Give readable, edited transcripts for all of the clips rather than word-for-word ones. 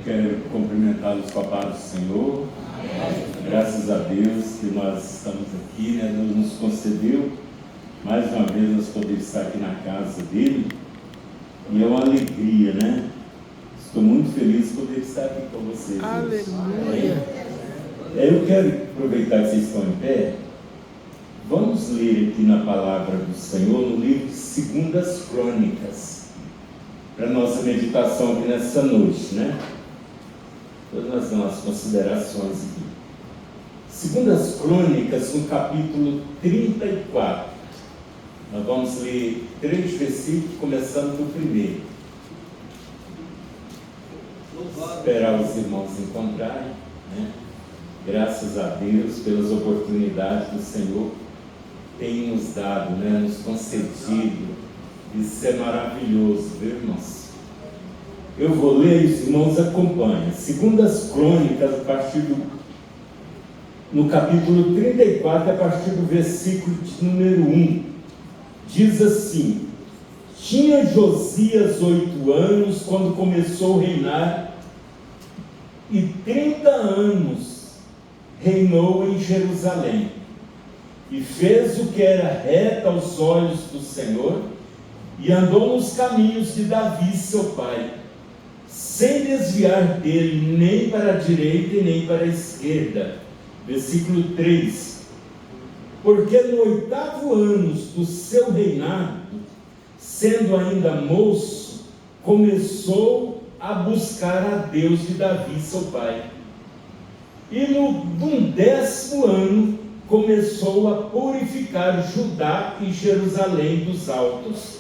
quero cumprimentá-los com a paz do Senhor. Graças a Deus que nós estamos aqui, né? Deus nos concedeu mais uma vez nós podemos estar aqui na casa dele, e é uma alegria, né? Estou muito feliz de poder estar aqui com vocês. Aleluia! Eu quero aproveitar que vocês estão em pé. Vamos ler aqui na palavra do Senhor, no livro de Segundas Crônicas, para a nossa meditação aqui nessa noite, né? Todas as nossas considerações aqui. Segundas Crônicas, no capítulo 34. Nós vamos ler 3 versículos, começando do primeiro. Vou esperar os irmãos encontrarem, né? Graças a Deus pelas oportunidades que o Senhor tem nos dado, né? Nos concedido. Isso é maravilhoso, viu, irmãos? Eu vou ler e os irmãos acompanham. Segundas Crônicas, no capítulo 34, a partir do versículo de número 1. Diz assim: tinha Josias 8 anos quando começou a reinar, e 30 anos reinou em Jerusalém, e fez o que era reto aos olhos do Senhor, e andou nos caminhos de Davi seu pai, sem desviar dele nem para a direita e nem para a esquerda. Versículo 3: porque no 8º ano do seu reinado, sendo ainda moço, começou a buscar a Deus de Davi seu pai. E no 10º ano começou a purificar Judá e Jerusalém dos altos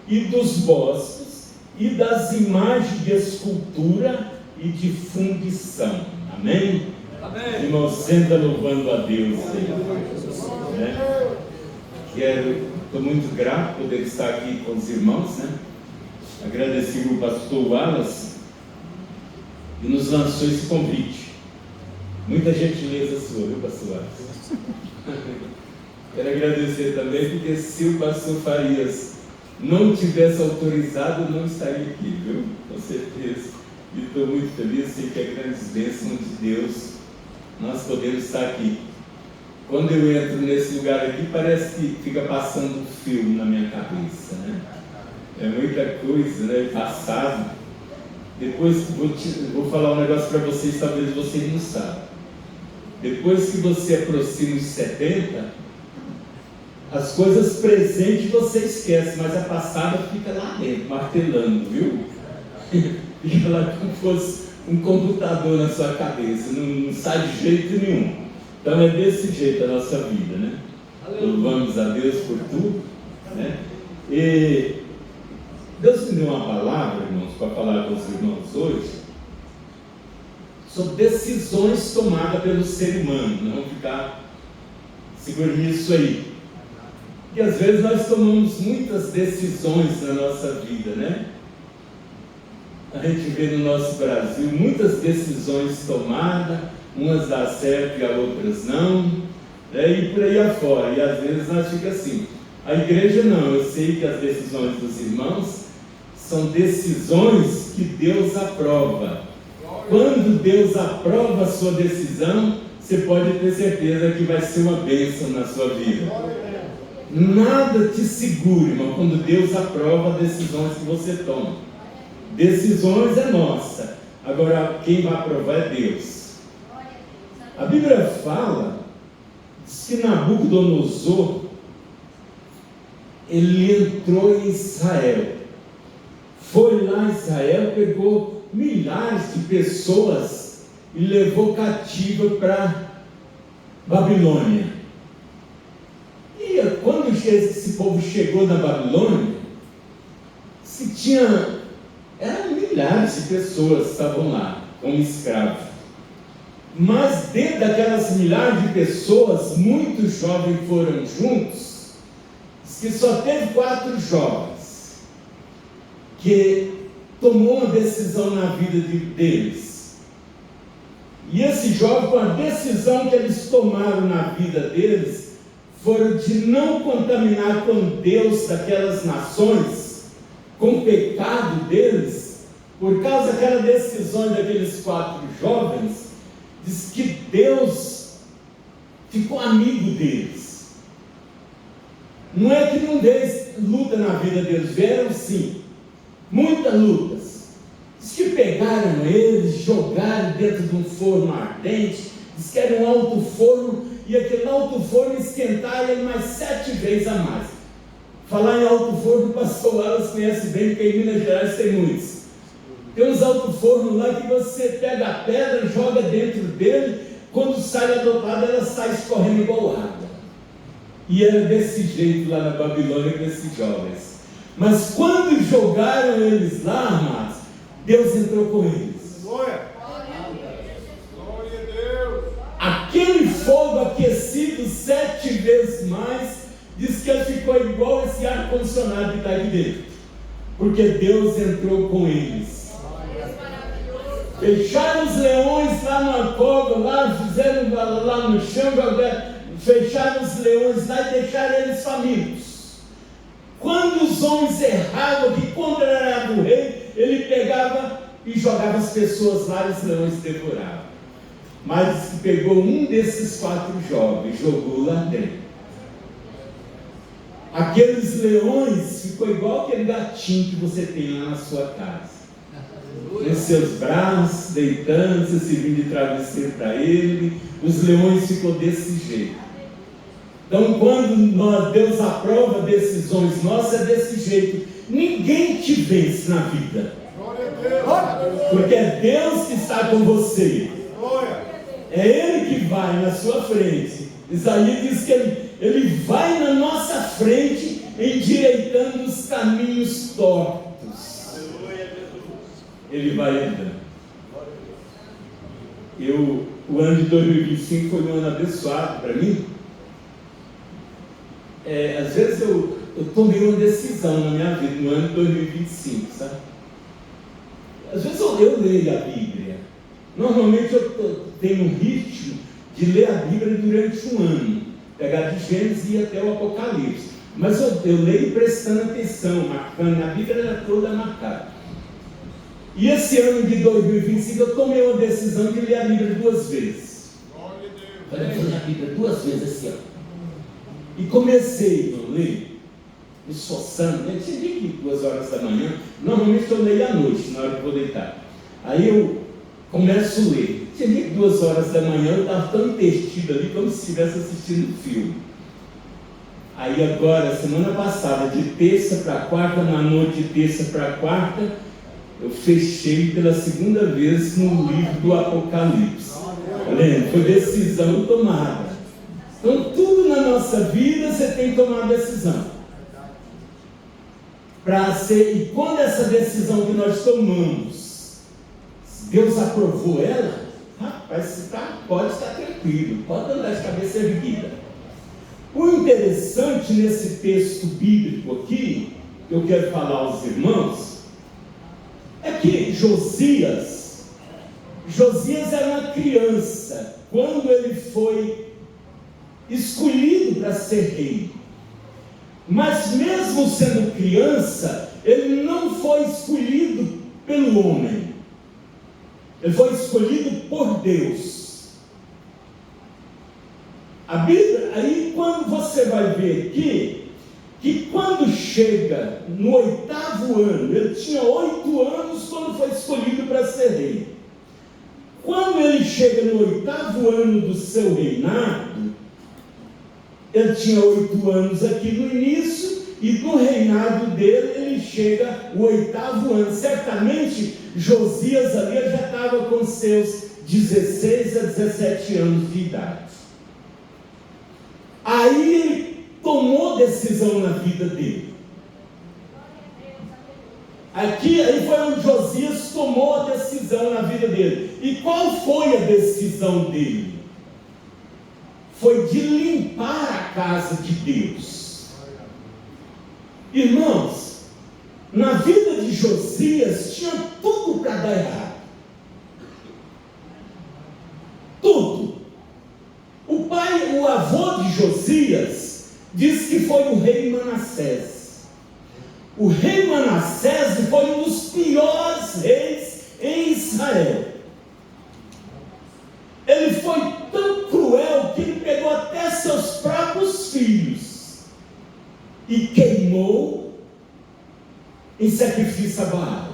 e dos bosques e das imagens de escultura e de fundição. Amém? Amém. Irmão, senta louvando a Deus aí. Né? Estou muito grato por poder estar aqui com os irmãos, né? Agradeci ao pastor Wallace e nos lançou esse convite. Muita gentileza sua, viu, pastor Wallace? Quero agradecer também, porque se o pastor Farias não tivesse autorizado, eu não estaria aqui, viu? Com certeza. E estou muito feliz, sei que é grandes bênçãos de Deus nós podemos estar aqui. Quando eu entro nesse lugar aqui, parece que fica passando um filme na minha cabeça, né? É muita coisa, né? Passado. Depois vou falar um negócio para vocês, talvez vocês não saibam. Depois que você aproxima os 70, as coisas presentes você esquece, mas a passada fica lá dentro, martelando, viu? Fica lá como se fosse um computador na sua cabeça, não sai de jeito nenhum. Então é desse jeito a nossa vida, né? Louvamos a Deus por tudo, né? E Deus me deu uma palavra, irmãos, para falar com os irmãos hoje, sobre decisões tomadas pelo ser humano. Não vamos ficar segurando nisso aí. E às vezes nós tomamos muitas decisões na nossa vida, né? A gente vê no nosso Brasil muitas decisões tomadas, umas dá certo e as outras não, né? E por aí afora. E às vezes nós ficamos assim. A igreja não, eu sei que as decisões dos irmãos são decisões que Deus aprova. Quando Deus aprova a sua decisão, você pode ter certeza que vai ser uma bênção na sua vida. Nada te segura, irmão, quando Deus aprova as decisões que você toma. Decisões é nossa, agora quem vai aprovar é Deus. A Bíblia fala, diz que Nabucodonosor, ele entrou em Israel, foi lá em Israel, pegou milhares de pessoas e levou cativa para Babilônia. E quando esse povo chegou na Babilônia, eram milhares de pessoas que estavam lá como escravos. Mas dentro daquelas milhares de pessoas, muitos jovens foram juntos. Diz que só teve 4 jovens que tomou uma decisão na vida deles. E esse jovem, com a decisão que eles tomaram na vida deles, foram de não contaminar com Deus daquelas nações, com o pecado deles, por causa daquela decisão daqueles 4 jovens, diz que Deus ficou amigo deles. Não é que não deu luta na vida deles, vieram sim, muitas lutas. Diz que pegaram eles, jogaram dentro de um forno ardente, diz que era um alto forno, e aquele alto forno esquentava ele mais 7 vezes a mais. Falar em alto forno, o pastor Wallace conhece bem, porque em Minas Gerais tem muitos. Tem uns alto fornos lá que você pega a pedra, joga dentro dele, quando sai a dotada, ela sai escorrendo igual água. E era desse jeito lá na Babilônia com esses jovens. Mas quando jogaram eles lá, amados, Deus entrou com eles. Glória a Deus. Aquele fogo aquecido 7 vezes mais, diz que ele ficou igual esse ar-condicionado que está aqui dentro. Porque Deus entrou com eles. Fecharam os leões lá na cova, lá fizeram lá no chão, fecharam os leões lá e deixaram eles famintos. Quando os homens erravam que contra era do rei, ele pegava e jogava as pessoas lá e os leões devoravam. Mas pegou um desses 4 jovens, jogou lá dentro. Aqueles leões ficou igual aquele gatinho que você tem lá na sua casa. Nos seus braços, deitando, você servindo de travesseiro para ele. Os leões ficou desse jeito. Então, quando Deus aprova decisões nossas, é desse jeito. Ninguém te vence na vida. Porque é Deus que está com você. É Ele que vai na sua frente. Isaías diz que ele vai na nossa frente, endireitando os caminhos tortos. Ele vai andando. O ano de 2025 foi um ano abençoado para mim. Às vezes eu tomei uma decisão na minha vida no ano de 2025, sabe? Às vezes eu leio a Bíblia. Normalmente eu tenho um ritmo de ler a Bíblia durante um ano, pegar de Gênesis e ir até o Apocalipse. Mas eu leio prestando atenção, marcando. A Bíblia era toda marcada. E esse ano de 2025 eu tomei uma decisão de ler a Bíblia 2 vezes. Falei, vou ler a Bíblia 2 vezes esse ano. E comecei a ler, me esforçando. Eu tinha que 2 horas da manhã. Normalmente eu leio à noite, na hora que eu vou deitar. Aí eu começo a ler. Tinha que 2 horas da manhã eu estava tão investido ali como se estivesse assistindo um filme. Aí agora, semana passada, de terça para quarta, na noite de terça para quarta, eu fechei pela 2ª vez no livro do Apocalipse. Foi decisão tomada. Então, tudo na nossa vida você tem que tomar decisão. E quando essa decisão que nós tomamos, Deus aprovou ela, rapaz, pode estar tranquilo, pode andar de cabeça erguida. O interessante nesse texto bíblico aqui, que eu quero falar aos irmãos, é que Josias era uma criança quando ele foi escolhido para ser rei. Mas mesmo sendo criança, ele não foi escolhido pelo homem. Ele foi escolhido por Deus. A Bíblia, aí quando você vai ver aqui, que quando chega no 8º ano, ele tinha 8 anos quando foi escolhido para ser rei. Quando ele chega no 8º ano do seu reinado, ele tinha 8 anos aqui no início, e no reinado dele, ele chega o 8º ano. Certamente, Josias ali já estava com seus 16 a 17 anos de idade. Aí ele tomou decisão na vida dele. Aí foi onde Josias tomou a decisão na vida dele. E qual foi a decisão dele? Foi de limpar a casa de Deus. Irmãos, na vida de Josias tinha tudo para dar errado. Tudo. O avô de Josias diz que foi o rei Manassés. O rei Manassés foi um dos piores mais reis em Israel. Ele foi tão cruel que ele pegou até seus próprios filhos e queimou em sacrifício a Baal.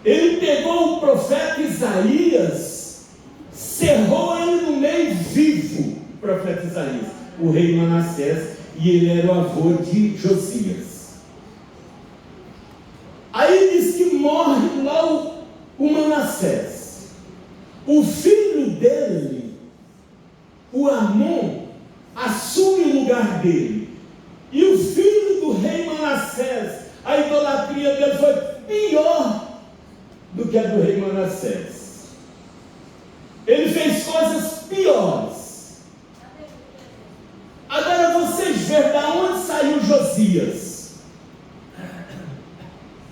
Ele pegou o profeta Isaías, cerrou ele no meio vivo, o profeta Isaías, o rei Manassés, e ele era o avô de Josias. Aí diz que morre lá o Manassés. O filho dele, o Amon, assume o lugar dele. E o filho do rei Manassés, a idolatria dele foi pior do que a do rei Manassés. Ele fez coisas piores. Agora vocês veem de onde saiu Josias.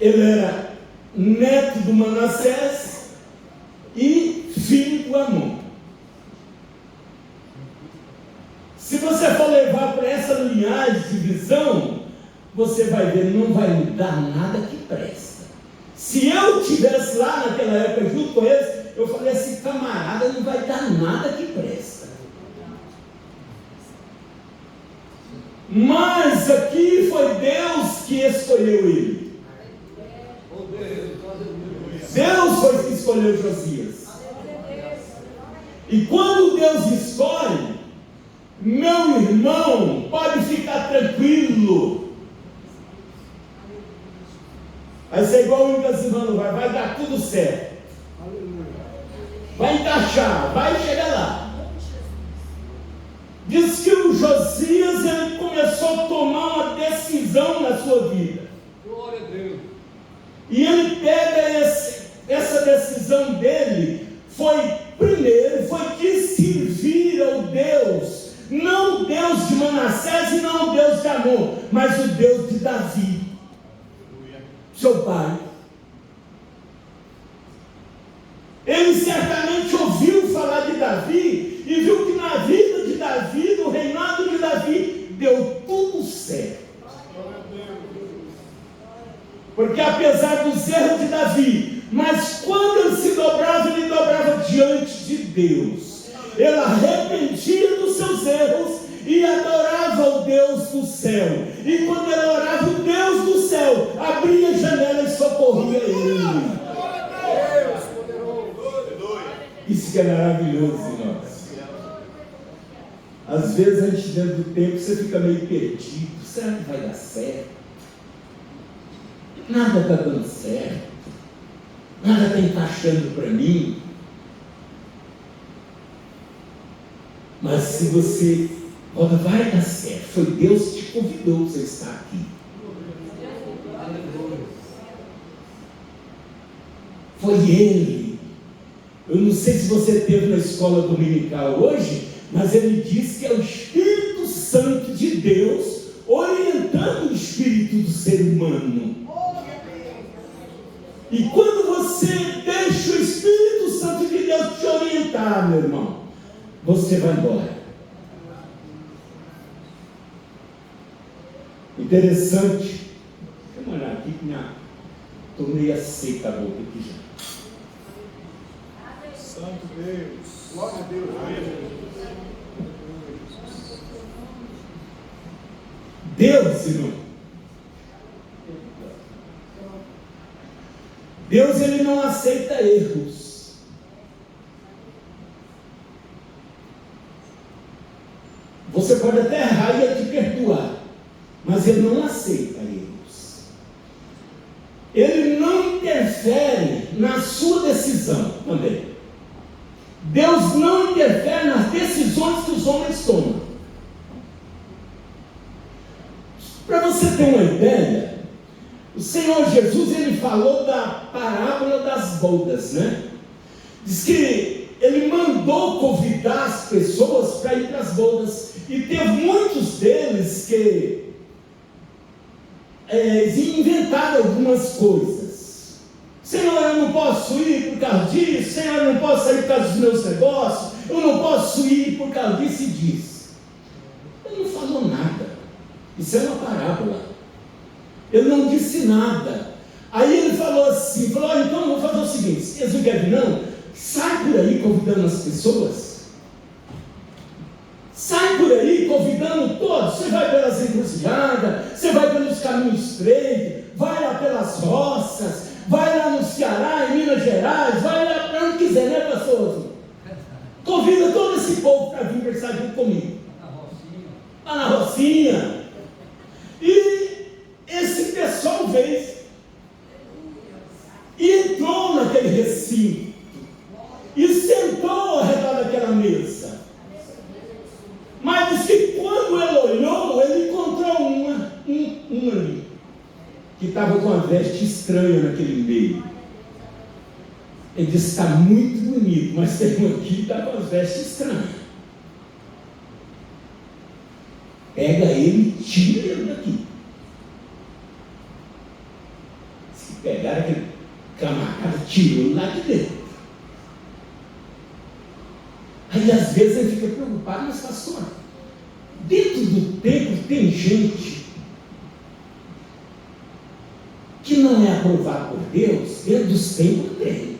Ele era neto do Manassés e filho do Amon. Se você for levar para essa linhagem de visão, você vai ver, não vai mudar nada que presta. Se eu estivesse lá naquela época junto com eles, eu falei, esse camarada não vai dar nada que presta. Mas aqui foi Deus que escolheu ele. Deus foi que escolheu Josias. E quando Deus escolhe, meu irmão, pode ficar tranquilo. Vai ser igual o Lucas Ivano, vai dar tudo certo. Vai encaixar, vai chegar lá. Diz que o Josias, ele começou a tomar uma decisão na sua vida. Glória a Deus. E ele pega essa decisão dele, primeiro foi que servir ao Deus, não o Deus de Manassés e não o Deus de Amon, mas o Deus de Davi, seu pai. Ele certamente ouviu falar de Davi e viu que na vida de Davi, no reinado de Davi, deu tudo certo. Porque apesar dos erros de Davi, mas quando ele se dobrava, ele dobrava diante de Deus. Ele arrependia dos seus erros e adorava o Deus do céu. E quando ele orava, o Deus do céu abria a janela e socorria ele. Isso que é maravilhoso, irmãos. Às vezes a gente dentro do tempo você fica meio perdido. Será que vai dar certo? Nada está dando certo. Nada está encaixando para mim. Mas se você, olha, vai dar certo. Foi Deus que te convidou para você estar aqui. Foi Ele. Eu não sei se você esteve na escola dominical hoje, mas ele diz que é o Espírito Santo de Deus orientando o espírito do ser humano. E quando você deixa o Espírito Santo de Deus te orientar, meu irmão, você vai embora. Interessante. Deixa eu olhar aqui que estou meio seca a boca aqui já. Santo Deus. Glória a Deus. Deus, irmão. Deus, ele não aceita erros. Você pode até errar e ele te perdoar, mas ele não aceita erros. Ele não interfere na sua decisão também. Deus não interfere nas decisões que os homens tomam. Para você ter uma ideia, o Senhor Jesus, ele falou da parábola das bodas, né? Diz que ele mandou convidar as pessoas para ir para as bodas, e teve muitos deles que inventaram algumas coisas. Senhor, eu não posso ir por causa disso. Senhor, eu não posso sair por causa dos meus negócios. Eu não posso ir por causa disso e disso. Ele não falou nada. Isso é uma parábola. Ele não disse nada. Aí ele falou assim, então vamos fazer o seguinte, se eles não querem vir não, sai por aí convidando as pessoas. Sai por aí convidando todos. Você vai pelas encruzilhadas, você vai pelos caminhos estreitos, vai lá pelas roças, vai lá no Ceará, em Minas Gerais, vai lá para onde quiser, né, pastor? Convida todo esse povo para vir conversar junto comigo. Lá na Rocinha. E esse pessoal veio e entrou naquele recinto e sentou ao redor daquela mesa. Mas diz que quando ele olhou, ele encontrou uma ali, que estava com uma veste estranha naquele meio. Ele disse, está muito bonito, mas tem um aqui que está com as vestes estranhas. Pega ele e tira ele daqui. Se pegar aquele camarada, tirou lá de dentro. Aí às vezes ele fica preocupado, mas pastor, dentro do templo tem gente que não é aprovado por Deus. Dentro dos templos tem.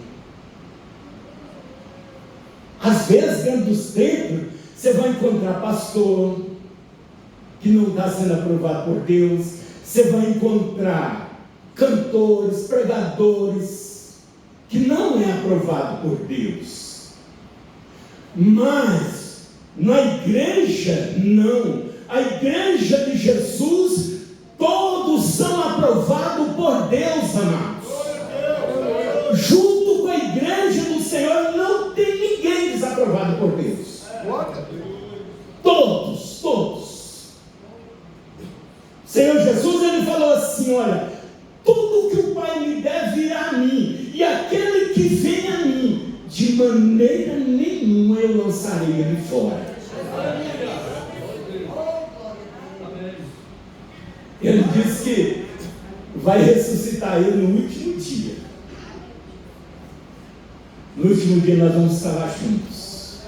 Às vezes dentro dos templos você vai encontrar pastor que não está sendo aprovado por Deus, você vai encontrar cantores, pregadores que não é aprovado por Deus. Mas na igreja não. A igreja de Jesus, todos são aprovados por Deus, amados. Junto com a igreja do Senhor não tem ninguém desaprovado por Deus. Todos. Senhor Jesus, ele falou assim, olha, tudo que o Pai me der virá a mim, e aquele que vem a mim, de maneira nenhuma eu lançarei ele fora. Ele disse que vai ressuscitar ele no último dia. No último dia nós vamos estar lá juntos.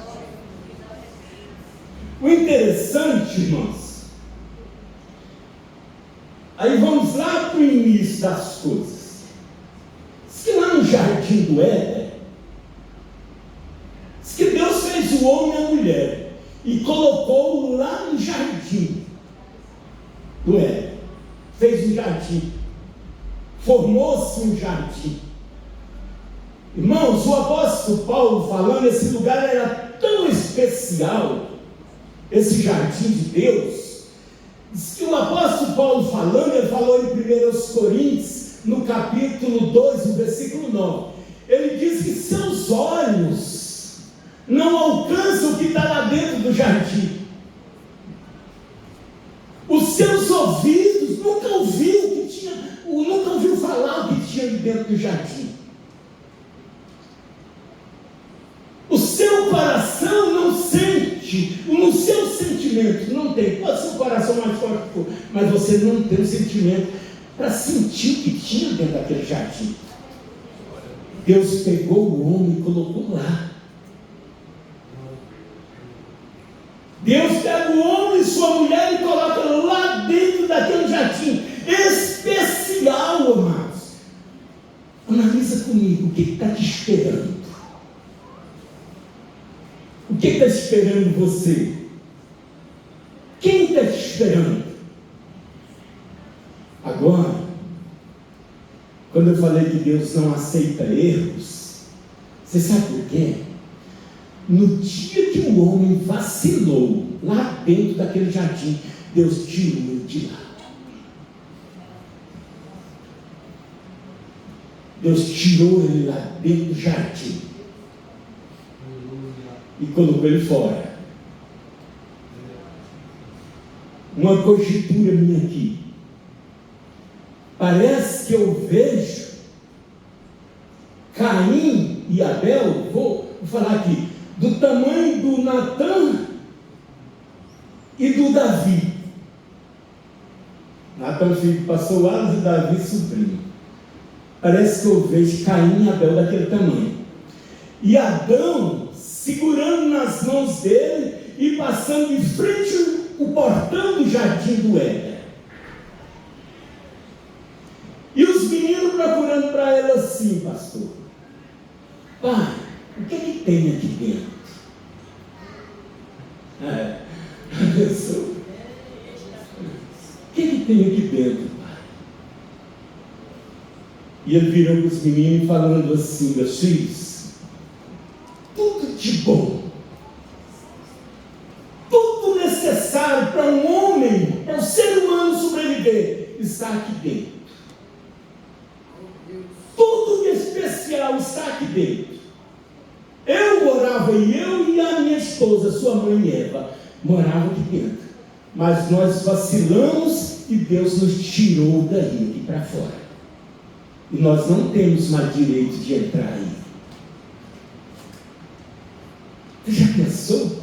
O interessante, irmãos, aí vamos lá para o início das coisas. Diz que lá no jardim do Éden, diz que Deus fez o homem e a mulher e colocou lá no jardim do Éden. Fez um jardim, formou-se um jardim. Irmãos, o apóstolo Paulo falando, esse lugar era tão especial, esse jardim de Deus. Diz que o apóstolo Paulo falando, ele falou em 1 Coríntios, no capítulo 2, no versículo 9. Ele diz que seus olhos não alcançam o que está lá dentro do jardim. Os seus ouvidos nunca ouviu falar o que tinha dentro do jardim. O seu coração não sente, nos seus sentimentos não tem. Pode ser o coração mais forte que for, mas você não tem o sentimento para sentir o que tinha dentro daquele jardim. Deus pegou o homem e colocou lá. Deus pega o homem e sua mulher e coloca lá dentro daquele jardim especial, amados. Analisa comigo o que está te esperando. O que está esperando você? Quem está te esperando? Agora, quando eu falei que Deus não aceita erros, você sabe por quê? No dia que o homem vacilou lá dentro daquele jardim, Deus tirou ele de lá. Deus tirou ele lá dentro do jardim e colocou ele fora. Uma conjectura minha aqui. Parece que eu vejo Caim e Abel, vou falar aqui, do tamanho do Natan e do Davi. Natan filho passou anos e Davi sobrinho. Parece que eu vejo Caim e Abel daquele tamanho. E Adão segurando nas mãos dele e passando em frente o portão do jardim do Éden. procurando para ela assim, pastor: pai, o que ele tem aqui dentro? Pessoa, o que ele tem aqui dentro, pai? E ele virou para os meninos falando assim: meus filhos, tudo de bom, tudo necessário para um homem, para um ser humano sobreviver, está aqui dentro. Tudo de especial está aqui dentro. Eu morava, eu e a minha esposa, sua mãe Eva, morava aqui dentro. Mas nós vacilamos e Deus nos tirou daí, aqui para fora. E nós não temos mais direito de entrar aí. Você já pensou?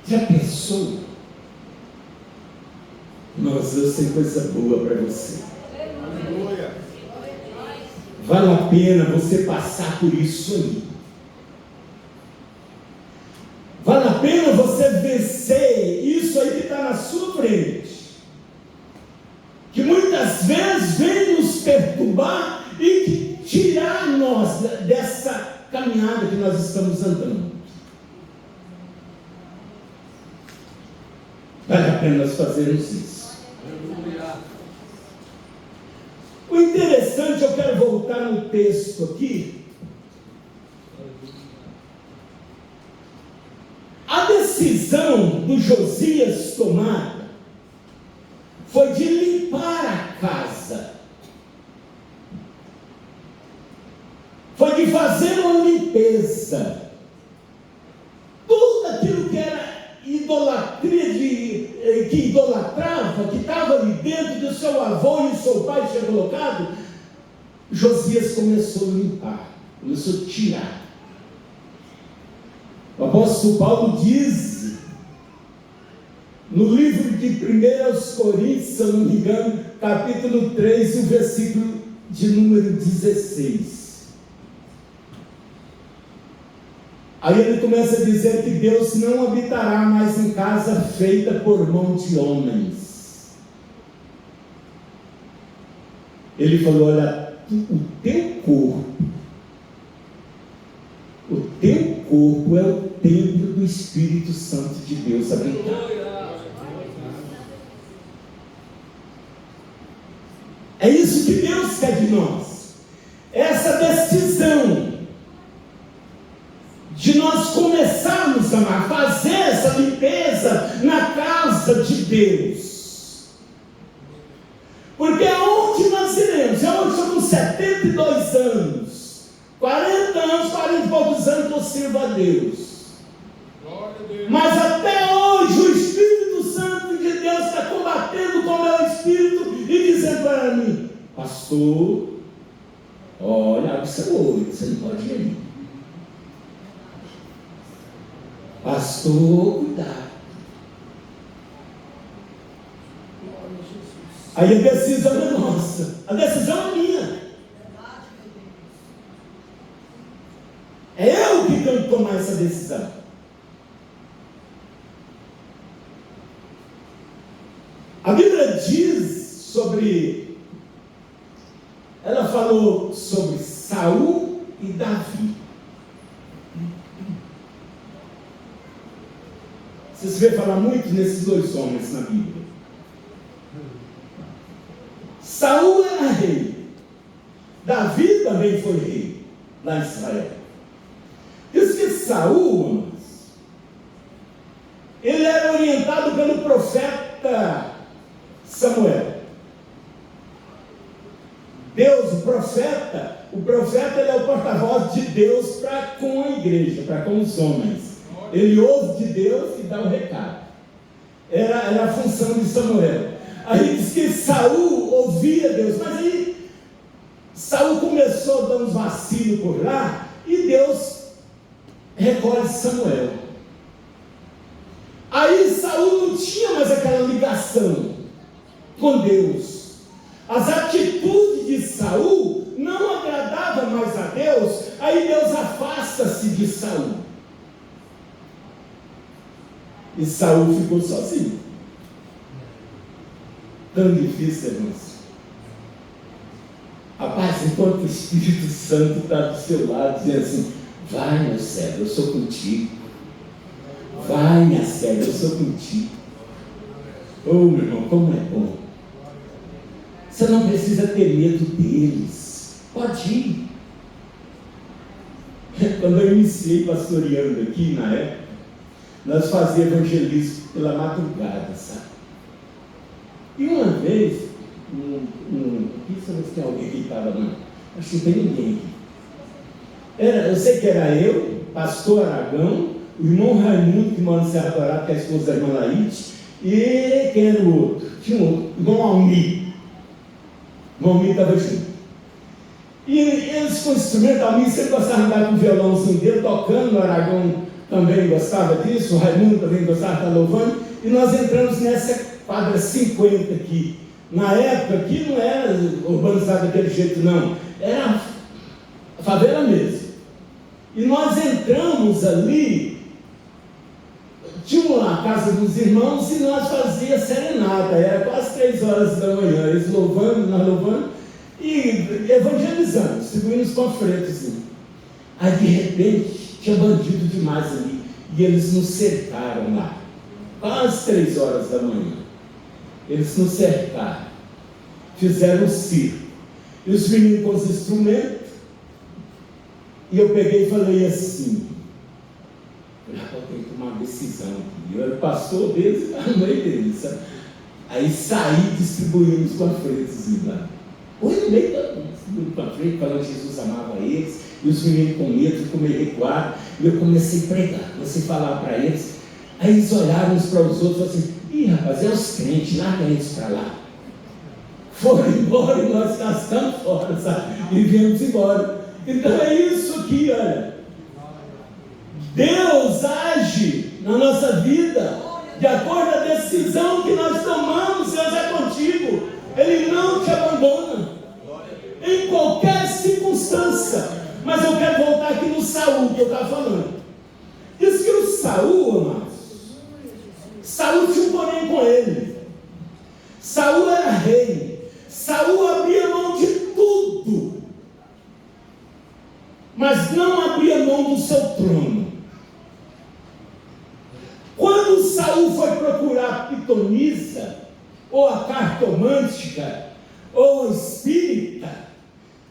Já pensou? Nossa, eu sei coisa boa para você. Aleluia. Vale a pena você passar por isso aí. Vale a pena você vencer isso aí que está na sua frente, que muitas vezes vem nos perturbar e tirar nós dessa caminhada que nós estamos andando. Vale a pena nós fazermos isso. O interessante, eu quero voltar no texto aqui. A decisão do Josias tomada foi de limpar a casa, foi de fazer uma limpeza. Tudo aquilo que era idolatria, que idolatrava, que estava ali dentro do seu avô e do seu pai tinha colocado, Josias começou a limpar, começou a tirar. O apóstolo Paulo diz no livro de 1 Coríntios, se eu não me engano, capítulo 3, o versículo de número 16. Aí ele começa a dizer que Deus não habitará mais em casa feita por mão de homens. Ele falou: olha, o teu corpo é o templo do Espírito Santo de Deus habitado. É isso que Deus quer de nós. Essa decisão de nós começarmos a fazer essa limpeza na casa de Deus. Porque aonde nós iremos? Eu estou com 72 anos, 40 anos, 40 e poucos anos que eu sirvo a Deus. Mas até hoje o Espírito Santo de Deus está combatendo com o meu espírito e dizendo para mim: pastor, olha, abre seu olho, você não pode ir aí. Pastor, cuidado. Aí a decisão é nossa, a decisão é minha. É eu que tenho que tomar essa decisão. A Bíblia diz sobre, ela falou sobre Saul e Davi. Vocês vê falar muito nesses dois homens na Bíblia. Saul era rei, Davi também foi rei lá em Israel. Diz que Saul, ele era orientado pelo profeta Samuel. Deus, o profeta ele é o porta-voz de Deus para com a igreja, para com os homens. Ele ouve de Deus e dá o recado. Era a função de Samuel. Aí diz que Saul ouvia Deus, mas aí Saul começou a dar uns vacilos por lá e Deus recolhe Samuel. Aí Saul não tinha mais aquela ligação com Deus. As atitudes de Saul não agradavam mais a Deus. Aí Deus afasta-se de Saul. E Saul ficou sozinho. Tão difícil, irmãos. Rapaz, enquanto o Espírito Santo está do seu lado, dizendo assim: vai, meu cérebro, eu sou contigo. Vai, minha cérebro, eu sou contigo. Oh, meu irmão, como é bom. Você não precisa ter medo deles. Pode ir. Quando eu iniciei pastoreando aqui, na época, nós fazíamos evangelismo pela madrugada, sabe? E uma vez, aqui só se tem alguém que estava, não. Acho que não tem ninguém aqui. Eu sei que era eu, pastor Aragão, o irmão Raimundo, que mora no Serra Dourada, que é a esposa da irmã Laíde, e quem era o outro? Tinha um outro, o irmão Almir. O irmão Almir estava junto. E eles com o instrumento, Almir sempre gostava de andar com o violãozinho dele, tocando, o Aragão também gostava disso, o Raimundo também gostava de estar louvando, e nós entramos nessa quadra 50 aqui. Na época aqui não era urbanizado daquele jeito, não. Era a favela mesmo. E nós entramos ali, tinha a casa dos irmãos e nós fazíamos serenata. Era quase 3 horas da manhã, eles louvando, nós louvando e evangelizando, distribuindo os panfletos. Aí de repente tinha bandido demais ali e eles nos cercaram lá, quase 3 horas da manhã. Eles nos cercaram, fizeram um circo, e os meninos com os instrumentos, e eu peguei e falei assim: eu tenho que tomar uma decisão aqui. Eu era pastor deles, no meio deles, sabe? Aí saí distribuindo os panfletos lá. Hoje no meio do panfleto, falando que Jesus amava eles, e os meninos com medo, ficou meio recuado, e eu comecei a pregar, comecei a falar para eles. Aí eles olharam uns para os outros e falaram assim: ih, rapaz, é os crentes, larga eles para lá. Foram embora e nós cascamos fora, sabe? E viemos embora. Então é isso aqui, olha. Deus age na nossa vida de acordo com a decisão que nós tomamos. Deus é contigo. Ele não te abandona em qualquer circunstância. Mas eu quero voltar aqui no Saul que eu estava falando. Diz que o Saul, amados, Saul tinha um porém com ele. Saul era rei. Saul abria mão de tudo, mas não abria mão do seu trono. Quando Saul foi procurar a pitonisa, ou a cartomântica, ou a espírita,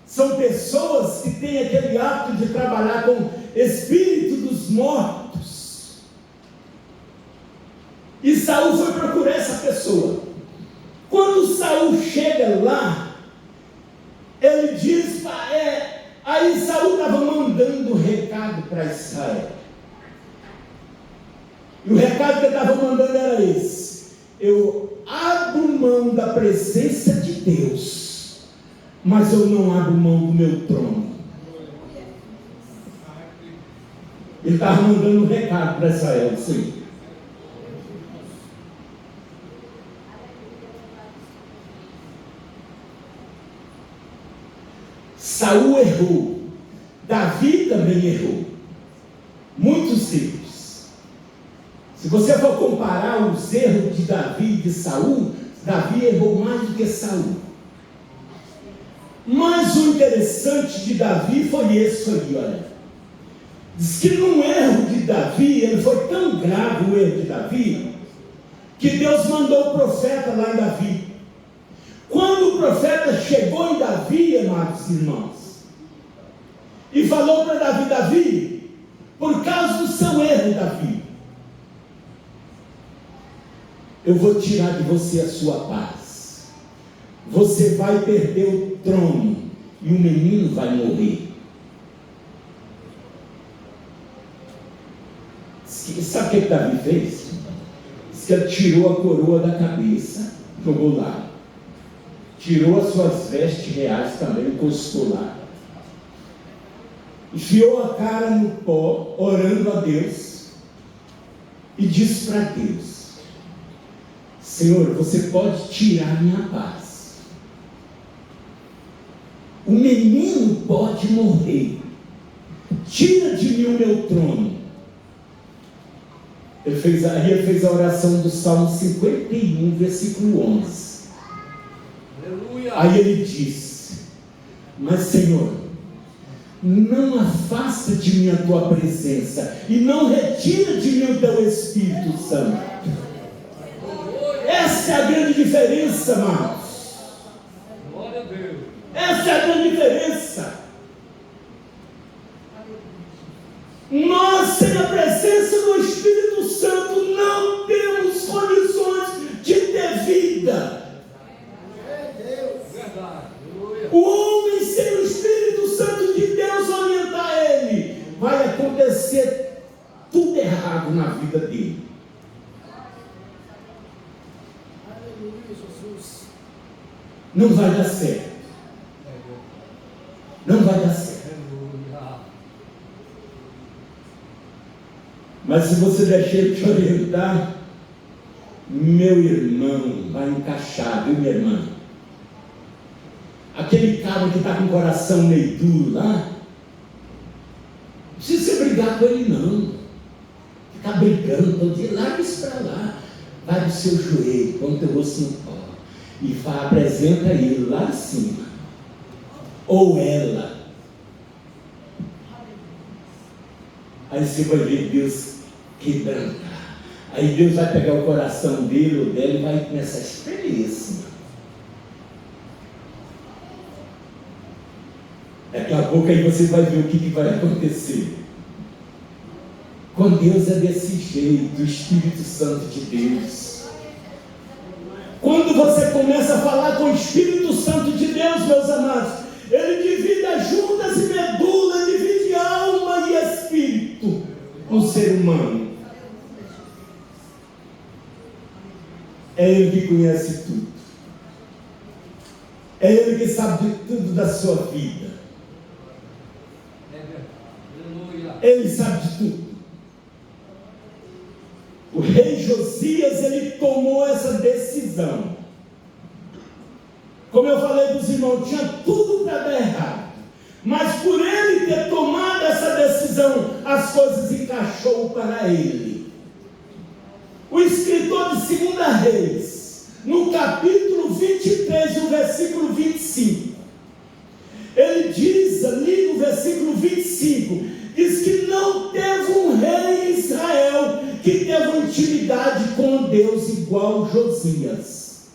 são pessoas que têm aquele hábito de trabalhar com espírito dos mortos. E Saul foi procurar essa pessoa. Quando Saul chega lá, ele diz, aí Saul estava mandando um recado para Israel. E o recado que ele estava mandando era esse: eu abro mão da presença de Deus, mas eu não abro mão do meu trono. Ele estava mandando um recado para Israel, sim. Saul errou, Davi também errou, muitos erros. Se você for comparar os erros de Davi e de Saul, Davi errou mais do que Saul. Mas o interessante de Davi foi isso aí, olha. Diz que no erro de Davi, ele foi tão grave o erro de Davi, que Deus mandou o profeta lá em Davi. Quando o profeta chegou em Davi, amados irmãos, e falou para Davi: Davi, por causa do seu erro, Davi, eu vou tirar de você a sua paz. Você vai perder o trono e o menino vai morrer. Sabe o que Davi fez? Diz que ele tirou a coroa da cabeça, jogou lá. Tirou as suas vestes reais também, encostou lá. Enfiou a cara no pó, orando a Deus, e disse para Deus: Senhor, você pode tirar minha paz. O menino pode morrer. Tira de mim o meu trono. Ele fez a oração do Salmo 51, versículo 11. Aí ele disse: mas Senhor, não afasta de mim a tua presença e não retira de mim o teu Espírito Santo. Essa é a grande diferença, amados. Essa é a grande diferença. Nós, sem a presença do Espírito Santo, não temos condições de ter vida. O homem sem o Espírito Santo de Deus orientar ele, vai acontecer tudo errado na vida dele. Não vai dar certo. Não vai dar certo. Mas se você deixar ele te orientar, meu irmão, vai encaixar, viu, minha irmã? Aquele cara que está com o coração meio duro lá, não precisa você brigar com ele não. Ficar brigando todo dia, larga isso para lá. Vai do seu joelho, põe o teu rosto no pó e apresenta ele lá em cima. Ou ela. Aí você vai ver Deus quebrantar. Aí Deus vai pegar o coração dele ou dela e vai começar a espremer assim. Daqui a pouco aí você vai ver o que vai acontecer. Com Deus é desse jeito, o Espírito Santo de Deus. Quando você começa a falar com o Espírito Santo de Deus, meus amados, ele divide as juntas e medula, divide alma e espírito no ser humano. É ele que conhece tudo. É ele que sabe de tudo da sua vida. Ele sabe de tudo. O rei Josias, ele tomou essa decisão. Como eu falei para os irmãos, tinha tudo para dar errado. Mas por ele ter tomado essa decisão, as coisas encaixou para ele. O escritor de 2 Reis, no capítulo 23, no versículo 25, ele diz ali no versículo 25, diz que não teve um rei em Israel que teve uma intimidade com Deus igual Josias.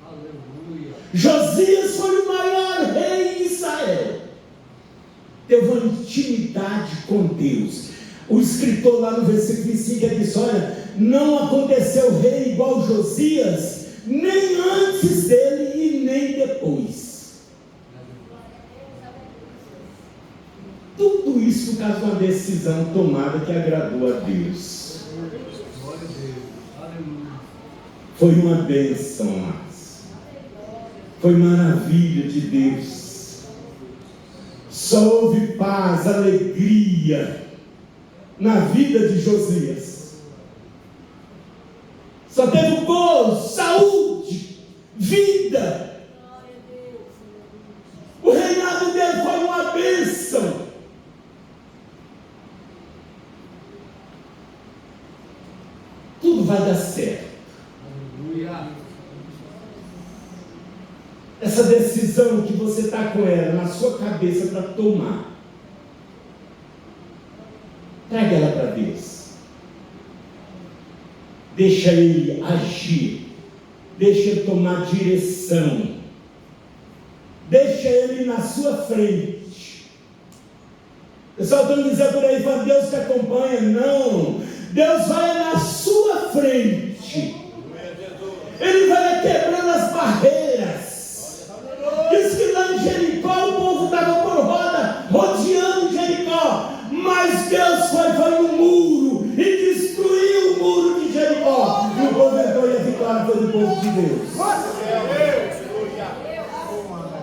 Aleluia. Josias foi o maior rei em Israel. Teve uma intimidade com Deus. O escritor lá no versículo 25 ele diz: olha, não aconteceu rei igual Josias, nem antes dele e nem depois. Tudo isso por causa de uma decisão tomada que agradou a Deus. Foi uma bênção, mas foi maravilha de Deus. Só houve paz, alegria na vida de Josias. Só teve gozo, saúde, vida. O reinado dele foi uma bênção. Tudo vai dar certo. Aleluia. Essa decisão que você está com ela na sua cabeça para tomar, traga ela para Deus. Deixa Ele agir. Deixa Ele tomar direção. Deixa Ele na sua frente. O pessoal está me dizendo por aí, fala, Deus te acompanha. Não. Deus vai na sua frente. Ele vai quebrando as barreiras. Diz que lá em Jericó o povo estava por roda, rodeando Jericó. Mas Deus foi no muro e destruiu o muro de Jericó. E o povo entrou e a vitória foi do povo de Deus.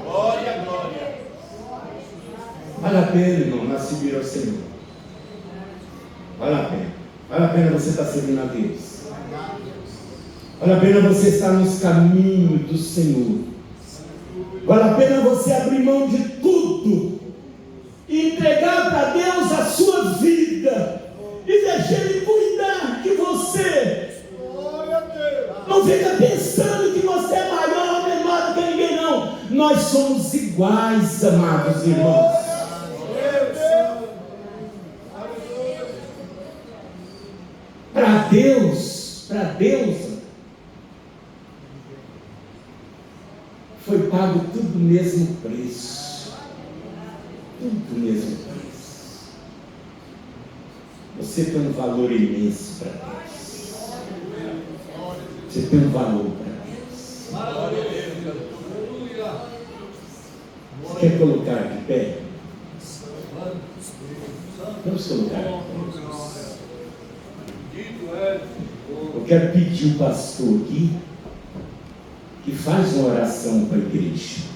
Glória, glória. Vale a pena, irmão, nós seguir ao Senhor. Vale a pena. Vale a pena você estar servindo a Deus. Vale a pena você estar nos caminhos do Senhor. Vale a pena você abrir mão de tudo e entregar para Deus a sua vida e deixar Ele cuidar de você. Não fica pensando que você é maior ou menor do que somos iguais, amados irmãos. Para Deus, foi pago tudo o mesmo preço. Tudo o mesmo preço. Você tem um valor imenso para Deus. Você tem um valor para Deus. Você quer colocar de pé? Vamos colocar de pé. Eu quero pedir o pastor aqui que faz uma oração para a igreja.